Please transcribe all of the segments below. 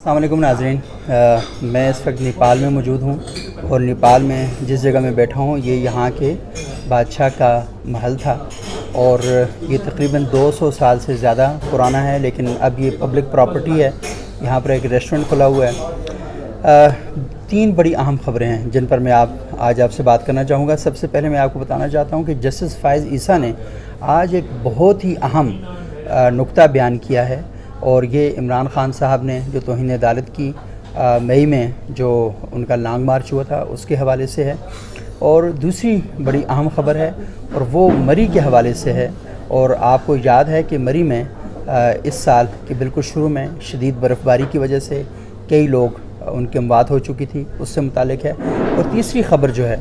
السلام علیکم ناظرین، میں اس وقت نیپال میں موجود ہوں اور نیپال میں جس جگہ میں بیٹھا ہوں یہ یہاں کے بادشاہ کا محل تھا اور یہ تقریباً 200 سال سے زیادہ پرانا ہے، لیکن اب یہ پبلک پراپرٹی ہے۔ یہاں پر ایک ریسٹورنٹ کھلا ہوا ہے۔ تین بڑی اہم خبریں ہیں جن پر میں آج آپ سے بات کرنا چاہوں گا۔ سب سے پہلے میں آپ کو بتانا چاہتا ہوں کہ جسٹس فائز عیسیٰ نے آج ایک بہت ہی اہم نقطہ بیان کیا ہے، اور یہ عمران خان صاحب نے جو توہین عدالت کی مئی میں جو ان کا لانگ مارچ ہوا تھا اس کے حوالے سے ہے، اور دوسری بڑی اہم خبر ہے اور وہ مری کے حوالے سے ہے۔ اور آپ کو یاد ہے کہ مری میں اس سال کے بالکل شروع میں شدید برف باری کی وجہ سے کئی لوگ ان کی اموات ہو چکی تھی، اس سے متعلق ہے۔ اور تیسری خبر جو ہے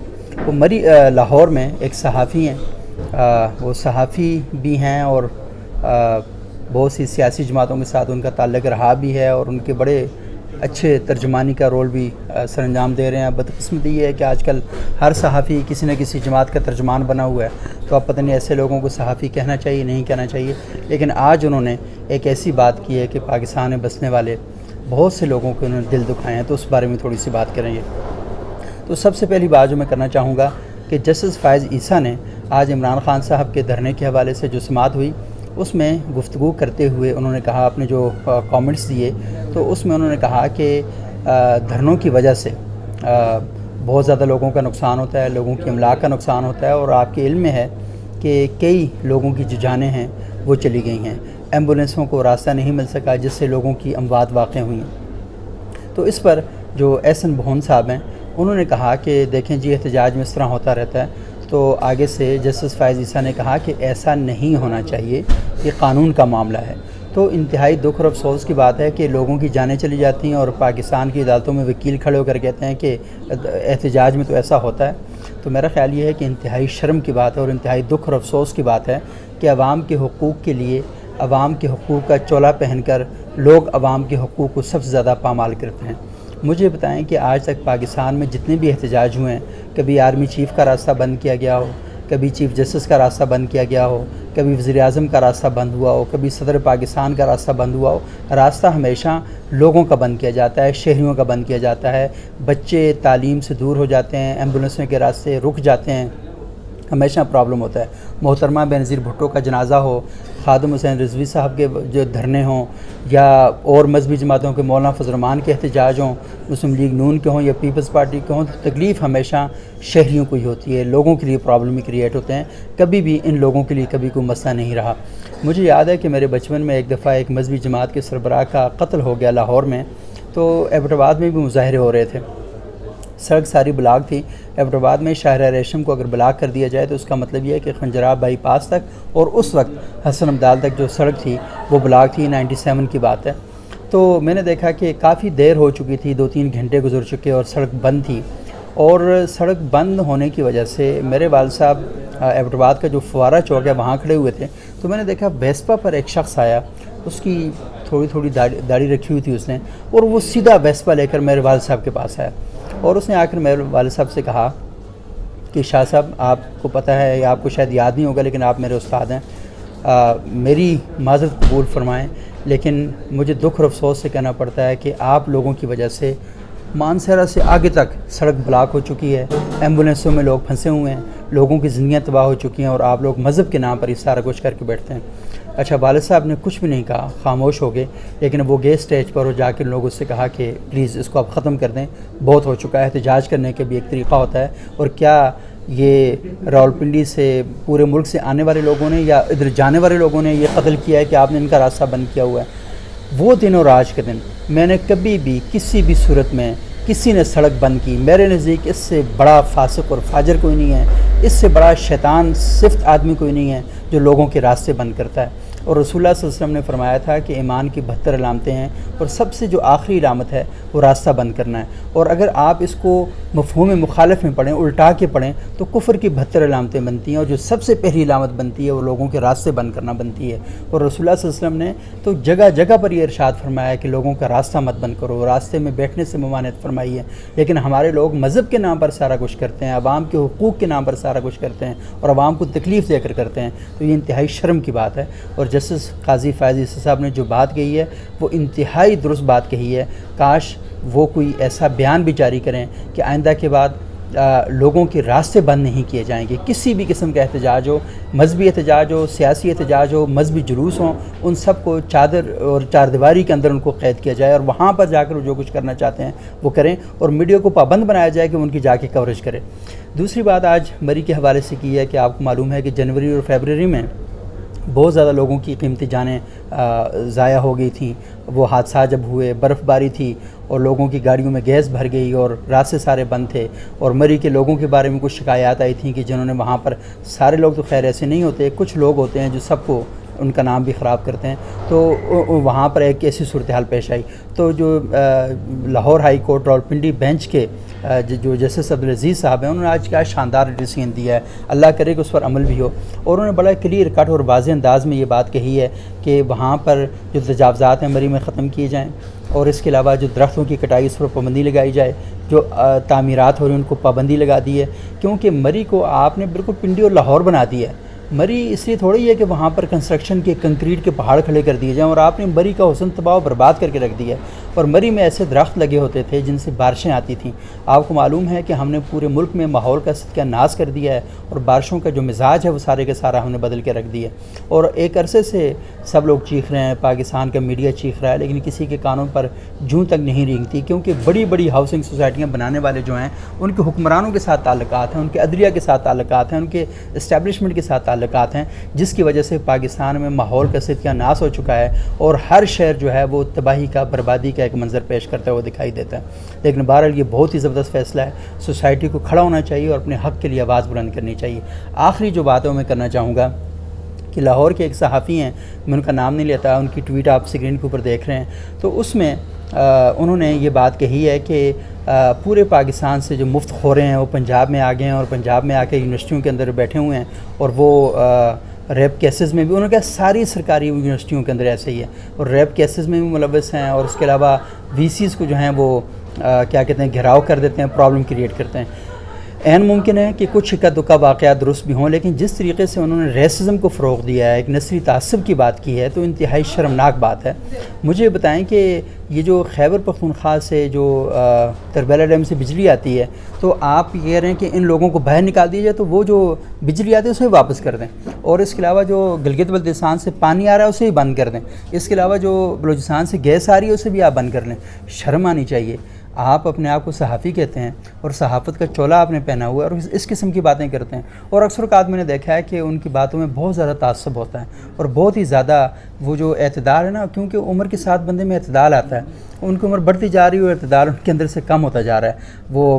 وہ مری لاہور میں ایک صحافی ہیں، وہ صحافی بھی ہیں اور بہت سی سیاسی جماعتوں کے ساتھ ان کا تعلق رہا بھی ہے، اور ان کے بڑے اچھے ترجمانی کا رول بھی سر انجام دے رہے ہیں۔ بدقسمتی یہ ہے کہ آج کل ہر صحافی کسی نہ کسی جماعت کا ترجمان بنا ہوا ہے، تو اب پتہ نہیں ایسے لوگوں کو صحافی کہنا چاہیے نہیں کہنا چاہیے، لیکن آج انہوں نے ایک ایسی بات کی ہے کہ پاکستان میں بسنے والے بہت سے لوگوں کو انہوں نے دل دکھائے ہیں، تو اس بارے میں تھوڑی سی بات کریں گے۔ تو سب سے پہلی بات جو میں کرنا چاہوں گا کہ جسٹس فائز عیسیٰ نے آج عمران خان صاحب کے دھرنے کے حوالے سے جو سماعت ہوئی اس میں گفتگو کرتے ہوئے انہوں نے کہا، اپنے جو کامنٹس دیے تو اس میں انہوں نے کہا کہ دھرنوں کی وجہ سے بہت زیادہ لوگوں کا نقصان ہوتا ہے، لوگوں کی املاک کا نقصان ہوتا ہے، اور آپ کے علم میں ہے کہ کئی لوگوں کی جو جانیں ہیں وہ چلی گئی ہیں، ایمبولینسوں کو راستہ نہیں مل سکا جس سے لوگوں کی اموات واقع ہوئی ہیں۔ تو اس پر جو ایسن بہون صاحب ہیں انہوں نے کہا کہ دیکھیں جی احتجاج میں اس طرح ہوتا رہتا ہے، تو آگے سے جسٹس فائز عیسیٰ نے کہا کہ ایسا نہیں ہونا چاہیے، یہ قانون کا معاملہ ہے۔ تو انتہائی دکھ اور افسوس کی بات ہے کہ لوگوں کی جانیں چلی جاتی ہیں اور پاکستان کی عدالتوں میں وکیل کھڑے ہو کر کہتے ہیں کہ احتجاج میں تو ایسا ہوتا ہے۔ تو میرا خیال یہ ہے کہ انتہائی شرم کی بات ہے اور انتہائی دکھ اور افسوس کی بات ہے کہ عوام کے حقوق کے لیے عوام کے حقوق کا چولا پہن کر لوگ عوام کے حقوق کو سب سے زیادہ پامال کرتے ہیں۔ مجھے بتائیں کہ آج تک پاکستان میں جتنے بھی احتجاج ہوئے ہیں، کبھی آرمی چیف کا راستہ بند کیا گیا ہو، کبھی چیف جسٹس کا راستہ بند کیا گیا ہو، کبھی وزیر اعظم کا راستہ بند ہوا ہو، کبھی صدر پاکستان کا راستہ بند ہوا ہو، راستہ ہمیشہ لوگوں کا بند کیا جاتا ہے، شہریوں کا بند کیا جاتا ہے، بچے تعلیم سے دور ہو جاتے ہیں، ایمبولینسوں کے راستے رک جاتے ہیں، ہمیشہ پرابلم ہوتا ہے۔ محترمہ بینظیر بھٹو کا جنازہ ہو، خادم حسین رضوی صاحب کے جو دھرنے ہوں، یا اور مذہبی جماعتوں کے مولانا فضل الرحمان کے احتجاج ہوں، مسلم لیگ نون کے ہوں یا پیپلز پارٹی کے ہوں، تو تکلیف ہمیشہ شہریوں کو ہی ہوتی ہے، لوگوں کے لیے پرابلم ہی کریٹ ہوتے ہیں، کبھی بھی ان لوگوں کے لیے کبھی کوئی مسئلہ نہیں رہا۔ مجھے یاد ہے کہ میرے بچپن میں ایک دفعہ ایک مذہبی جماعت کے سربراہ کا قتل ہو گیا لاہور میں، تو ایبٹ آباد میں بھی مظاہرے ہو رہے تھے، سڑک ساری بلاک تھی۔ ایبٹ آباد میں شاہراہ ریشم کو اگر بلاک کر دیا جائے تو اس کا مطلب یہ ہے کہ خنجراب بائی پاس تک اور اس وقت حسن عبدال تک جو سڑک تھی وہ بلاک تھی۔ 97 کی بات ہے۔ تو میں نے دیکھا کہ کافی دیر ہو چکی تھی، 2-3 گھنٹے گزر چکے اور سڑک بند تھی، اور سڑک بند ہونے کی وجہ سے میرے والد صاحب ایبٹ آباد کا جو فوارہ چوک ہے وہاں کھڑے ہوئے تھے، تو میں نے دیکھا ویسپا پر ایک شخص آیا، اس کی تھوڑی داڑھی رکھی ہوئی تھی اس نے، اور وہ سیدھا ویسپا لے کر میرے والد صاحب کے پاس آیا، اور اس نے آ کر میرے والد صاحب سے کہا کہ شاہ صاحب آپ کو پتہ ہے یا آپ کو شاید یاد نہیں ہوگا لیکن آپ میرے استاد ہیں، میری معذرت قبول فرمائیں، لیکن مجھے دکھ اور افسوس سے کہنا پڑتا ہے کہ آپ لوگوں کی وجہ سے مانسہرہ سے آگے تک سڑک بلاک ہو چکی ہے، ایمبولینسوں میں لوگ پھنسے ہوئے ہیں، لوگوں کی زندگیاں تباہ ہو چکی ہیں، اور آپ لوگ مذہب کے نام پر یہ سارا کچھ کر کے بیٹھتے ہیں۔ اچھا، والد صاحب نے کچھ بھی نہیں کہا، خاموش ہو گئے، لیکن وہ گئے اسٹیج پر اور جا کے لوگوں سے کہا کہ پلیز اس کو آپ ختم کر دیں، بہت ہو چکا ہے، احتجاج کرنے کا بھی ایک طریقہ ہوتا ہے، اور کیا یہ راولپنڈی سے پورے ملک سے آنے والے لوگوں نے یا ادھر جانے والے لوگوں نے یہ قتل کیا ہے کہ آپ نے ان کا راستہ بند کیا ہوا ہے؟ وہ دن اور آج کے دن میں نے کبھی بھی کسی بھی صورت میں کسی نے سڑک بند کی، میرے نزدیک اس سے بڑا فاسق اور فاجر کوئی نہیں ہے، اس سے بڑا شیطان صفت آدمی کوئی نہیں ہے جو لوگوں کے راستے بند کرتا ہے۔ اور رسول اللہ صلی اللہ علیہ وسلم نے فرمایا تھا کہ ایمان کی 72 علامتیں ہیں، اور سب سے جو آخری علامت ہے وہ راستہ بند کرنا ہے، اور اگر آپ اس کو مفہوم مخالف میں پڑھیں، الٹا کے پڑھیں، تو کفر کی 72 علامتیں بنتی ہیں، اور جو سب سے پہلی علامت بنتی ہے وہ لوگوں کے راستے بند کرنا بنتی ہے۔ اور رسول اللہ صلی اللہ علیہ وسلم نے تو جگہ جگہ پر یہ ارشاد فرمایا کہ لوگوں کا راستہ مت بند کرو، راستے میں بیٹھنے سے ممانعت فرمائی ہے، لیکن ہمارے لوگ مذہب کے نام پر سارا کچھ کرتے ہیں، عوام کے حقوق کے نام پر سارا کچھ کرتے ہیں، اور عوام کو تکلیف دے کر کرتے ہیں، تو یہ انتہائی شرم کی بات ہے۔ اور جسٹس قاضی فیاض عیسی صاحب نے جو بات کہی ہے وہ انتہائی درست بات کہی ہے. کاش وہ کوئی ایسا بیان بھی جاری کریں کہ آئندہ کے بعد لوگوں کے راستے بند نہیں کیے جائیں گے. کسی بھی قسم کا احتجاج ہو، مذہبی احتجاج ہو، سیاسی احتجاج ہو، مذہبی جلوس ہوں، ان سب کو چادر اور چاردیواری کے اندر ان کو قید کیا جائے اور وہاں پر جا کر وہ جو کچھ کرنا چاہتے ہیں وہ کریں، اور میڈیا کو پابند بنایا جائے کہ ان کی جا کے کوریج کرے. دوسری بات آج مری کے حوالے سے کی ہے کہ آپ کو معلوم ہے کہ جنوری اور فیبرری میں بہت زیادہ لوگوں کی قیمتی جانیں ضائع ہو گئی تھیں. وہ حادثات جب ہوئے، برف باری تھی اور لوگوں کی گاڑیوں میں گیس بھر گئی اور راستے سارے بند تھے، اور مری کے لوگوں کے بارے میں کچھ شکایات آئی تھیں کہ جنہوں نے وہاں پر، سارے لوگ تو خیر ایسے نہیں ہوتے، کچھ لوگ ہوتے ہیں جو سب کو ان کا نام بھی خراب کرتے ہیں. تو وہاں پر ایک ایسی صورتحال پیش آئی. تو جو Lahore high court Rawalpindi bench کے جو جسٹس عبدالعزیز صاحب ہیں، انہوں نے آج کیا شاندار ڈیسیژن دیا ہے، اللہ کرے کہ اس پر عمل بھی ہو. اور انہوں نے بڑا کلیئر کٹ اور واضح انداز میں یہ بات کہی ہے کہ وہاں پر جو تجاوزات ہیں مری میں ختم کیے جائیں، اور اس کے علاوہ جو درختوں کی کٹائی اس پر پابندی لگائی جائے، جو تعمیرات ہو رہی ہیں ان کو پابندی لگا دی ہے. کیونکہ مری کو آپ نے بالکل پنڈی اور لاہور بنا دیا ہے. مری اس لیے تھوڑی ہے کہ وہاں پر کنسٹرکشن کے کنکریٹ کے پہاڑ کھڑے کر دیے جائیں، اور آپ نے مری کا حسن تباہ و برباد کر کے رکھ دیا ہے. اور مری میں ایسے درخت لگے ہوتے تھے جن سے بارشیں آتی تھیں. آپ کو معلوم ہے کہ ہم نے پورے ملک میں ماحول کا ستیہ ناش کر دیا ہے، اور بارشوں کا جو مزاج ہے وہ سارے کا سارا ہم نے بدل کے رکھ دیا. اور ایک عرصے سے سب لوگ چیخ رہے ہیں، پاکستان کا میڈیا چیخ رہا ہے، لیکن کسی کے کانوں پر جوں تک نہیں رینگتی. کیونکہ بڑی بڑی ہاؤسنگ سوسائٹیاں بنانے والے جو ہیں ان کے حکمرانوں کے ساتھ تعلقات ہیں، ان کے عدلیہ کے ساتھ تعلقات ہیں، ان کے اسٹیبلشمنٹ کے ساتھ تعلقات ہیں، جس کی وجہ سے پاکستان میں ماحول کا ستیہ ناش ہو چکا ہے، اور ہر شہر جو ہے وہ تباہی کا، بربادی کا ایک منظر پیش کرتا ہوا دکھائی دیتا ہے. لیکن بہرحال یہ بہت ہی زبردست فیصلہ ہے. سوسائٹی کو کھڑا ہونا چاہیے اور اپنے حق کے لیے آواز بلند کرنی چاہیے. آخری جو بات ہے وہ میں کرنا چاہوں گا کہ لاہور کے ایک صحافی ہیں، میں ان کا نام نہیں لیتا، ان کی ٹویٹ آپ اسکرین کے اوپر دیکھ رہے ہیں. تو اس میں انہوں نے یہ بات کہی ہے کہ پورے پاکستان سے جو مفت خورے ہیں وہ پنجاب میں آ گئے ہیں، اور پنجاب میں آ کے یونیورسٹیوں کے اندر بیٹھے ہوئے ہیں، اور وہ ریپ کیسز میں بھی، انہوں نے کہا ساری سرکاری یونیورسٹیوں کے اندر ایسے ہی ہے، اور ریپ کیسز میں بھی ملوث ہیں. اور اس کے علاوہ وی سیز کو جو ہیں وہ کیا کہتے ہیں، گھراؤ کر دیتے ہیں، پرابلم کریٹ کرتے ہیں. عین ممکن ہے کہ کچھ اکا دکا واقعات درست بھی ہوں، لیکن جس طریقے سے انہوں نے ریسزم کو فروغ دیا ہے، ایک نسلی تعصب کی بات کی ہے، تو انتہائی شرمناک بات ہے. مجھے بتائیں کہ یہ جو خیبر پختونخوا سے جو تربیلا ڈیم سے بجلی آتی ہے، تو آپ یہ کہہ رہے ہیں کہ ان لوگوں کو باہر نکال دیا جائے، تو وہ جو بجلی آتی ہے اسے واپس کر دیں. اور اس کے علاوہ جو گلگت بلتستان سے پانی آ رہا ہے اسے بھی بند کر دیں. اس کے علاوہ جو بلوچستان سے گیس آ رہی ہے اسے بھی آپ بند کر لیں. شرم آنی چاہیے. آپ اپنے آپ کو صحافی کہتے ہیں اور صحافت کا چولا آپ نے پہنا ہوا ہے، اور اس قسم کی باتیں کرتے ہیں. اور اکثر اوقات میں نے دیکھا ہے کہ ان کی باتوں میں بہت زیادہ تعصب ہوتا ہے، اور بہت ہی زیادہ وہ جو اعتدال ہے نا، کیونکہ عمر کے ساتھ بندے میں اعتدال آتا ہے، ان کی عمر بڑھتی جا رہی ہے اور اعتدال ان کے اندر سے کم ہوتا جا رہا ہے. وہ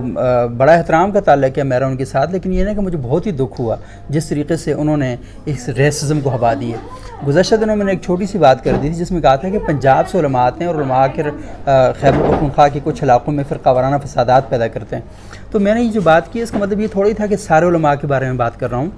بڑا احترام کا تعلق ہے میرا ان کے ساتھ، لیکن یہ نہیں کہ مجھے بہت ہی دکھ ہوا جس طریقے سے انہوں نے اس ریسزم کو ہوا دی ہے. گزشتہ دنوں میں نے ایک چھوٹی سی بات کر دی تھی جس میں کہا تھا کہ پنجاب سے علماء آتے ہیں اور علماء کے خیبر پختونخوا کے کچھ علاقوں میں فرقہ وارانہ فسادات پیدا کرتے ہیں. تو میں نے یہ جو بات کی اس کا مطلب یہ تھوڑی تھا کہ سارے علماء کے بارے میں بات کر رہا ہوں.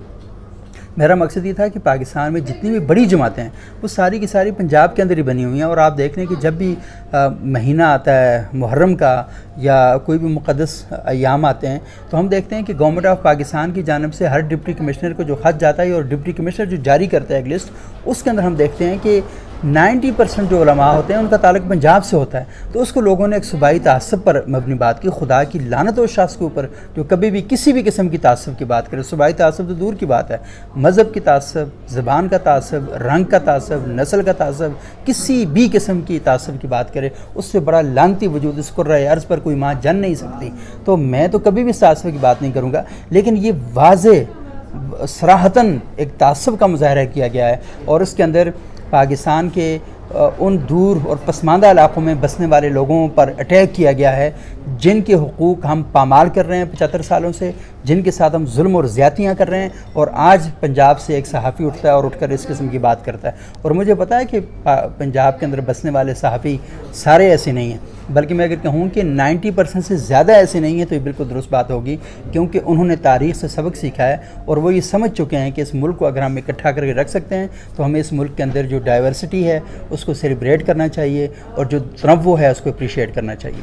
میرا مقصد یہ تھا کہ پاکستان میں جتنی بھی بڑی جماعتیں ہیں وہ ساری کی ساری پنجاب کے اندر ہی بنی ہوئی ہیں. اور آپ دیکھ لیں کہ جب بھی مہینہ آتا ہے محرم کا یا کوئی بھی مقدس ایام آتے ہیں تو ہم دیکھتے ہیں کہ گورنمنٹ آف پاکستان کی جانب سے ہر ڈپٹی کمشنر کو جو خط جاتا ہے اور ڈپٹی کمشنر جو جاری کرتا ہے ایک لسٹ، اس کے اندر ہم دیکھتے ہیں کہ 90% جو علماء ہوتے ہیں ان کا تعلق پنجاب سے ہوتا ہے. تو اس کو لوگوں نے ایک صوبائی تعصب پر مبنی بات کی. خدا کی لعنت ہو اس شخص کے اوپر جو کبھی بھی کسی بھی قسم کی تعصب کی بات کرے. صوبائی تعصب تو دور کی بات ہے، مذہب کی تعصب، زبان کا تعصب، رنگ کا تعصب، نسل کا تعصب، کسی بھی قسم کی تعصب کی بات کرے، اس سے بڑا لعنتی وجود اس کرۂ ارض پر کوئی ماں جن نہیں سکتی. تو میں تو کبھی بھی اس تعصب کی بات نہیں کروں گا، لیکن یہ واضح صراحتاً ایک تعصب کا مظاہرہ کیا گیا ہے، اور اس کے اندر پاکستان کے ان دور اور پسماندہ علاقوں میں بسنے والے لوگوں پر اٹیک کیا گیا ہے جن کے حقوق ہم پامال کر رہے ہیں 75 سالوں سے، جن کے ساتھ ہم ظلم اور زیادتیاں کر رہے ہیں. اور آج پنجاب سے ایک صحافی اٹھتا ہے اور اٹھ کر اس قسم کی بات کرتا ہے. اور مجھے پتہ ہے کہ پنجاب کے اندر بسنے والے صحافی سارے ایسے نہیں ہیں، بلکہ میں اگر کہوں کہ 90% سے زیادہ ایسے نہیں ہیں تو یہ بالکل درست بات ہوگی، کیونکہ انہوں نے تاریخ سے سبق سیکھا ہے اور وہ یہ سمجھ چکے ہیں کہ اس ملک کو اگر ہم اکٹھا کر کے رکھ سکتے ہیں تو ہمیں اس ملک کے اندر جو ڈائیورسٹی ہے اس کو سیلیبریٹ کرنا چاہیے، اور جو تنوع ہے اس کو اپریشیٹ کرنا چاہیے.